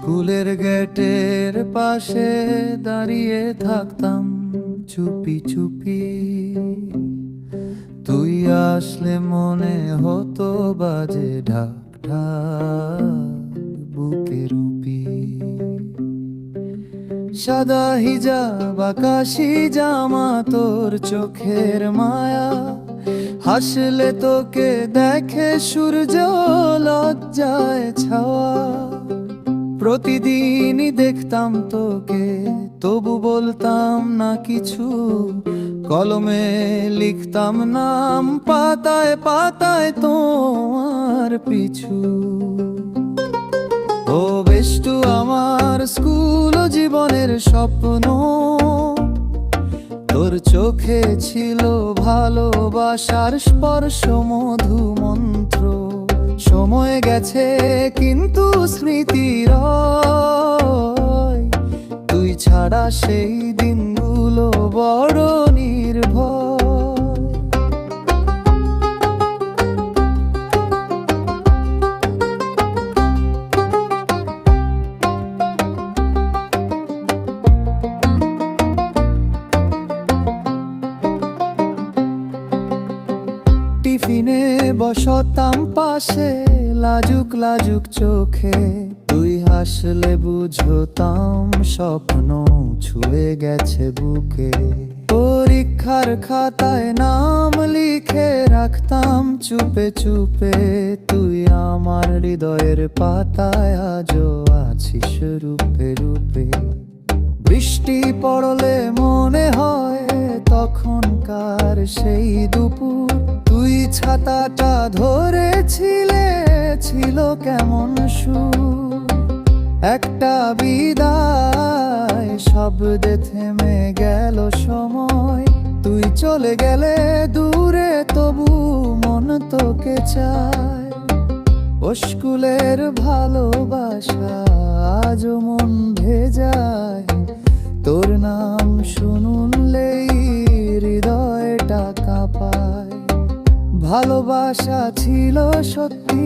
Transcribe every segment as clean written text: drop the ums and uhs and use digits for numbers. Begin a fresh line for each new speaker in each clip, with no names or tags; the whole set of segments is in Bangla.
স্কুলের গেটের পাশে দাঁড়িয়ে থাকতাম চুপি চুপি, তুই আসলে মনে হতো বাজে ঢাক ঢাক বুকে রুপি। সাদা হিজাব আকাশি জামা, তোর চোখের মায়া, হাসলে তোকে দেখে সূর্য লজ্জায় ছাওয়া। প্রতিদিনই দেখতাম তোকে, তবু বলতাম না কিছু, কলমে লিখতাম নাম পাতায় পাতায় তোমার পিছু। ও বেষ্টু আমার স্কুল জীবনের স্বপ্ন, তোর চোখে ছিল ভালোবাসার স্পর্শ মধু মন্ত্র। সময় গেছে কিন্তু স্মৃতি রয়, তুই ছাড়া সেই দিনগুলো বড় নির্ভয়। টিফিনে বসতাম পাশে লাজুক লাজুক চোখে, তুই হাসলে বুঝতাম স্বপ্ন ছুঁয়ে গেছে বুকে। পরীক্ষার খাতায় নাম লিখে রাখতাম চুপে চুপে, তুই আমার হৃদয়ের পাতায় আজও আছিস রূপে রূপে। বৃষ্টি পড়লে মনে হয় তখনকার সেই দুপুর, তুই ছাতাটা ধরেছিলে, ছিল কেমন সুর। একটা বিদায় শব্দে থেমে গেল সময়, তুই চলে গেলে দূরে তবু মন তোকে চায়। ও স্কুলের ভালোবাসা আজও মন ভেজায়, তোর নাম শুনলেই হৃদয়টা কাঁপায়। ভালোবাসা ছিল সত্যি,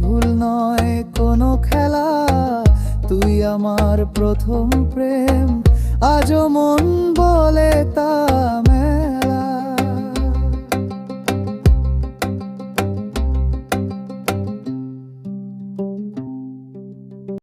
ভুল নয় কোনো খেলা, তুই আমার প্রথম প্রেম, আজও মন বলে তা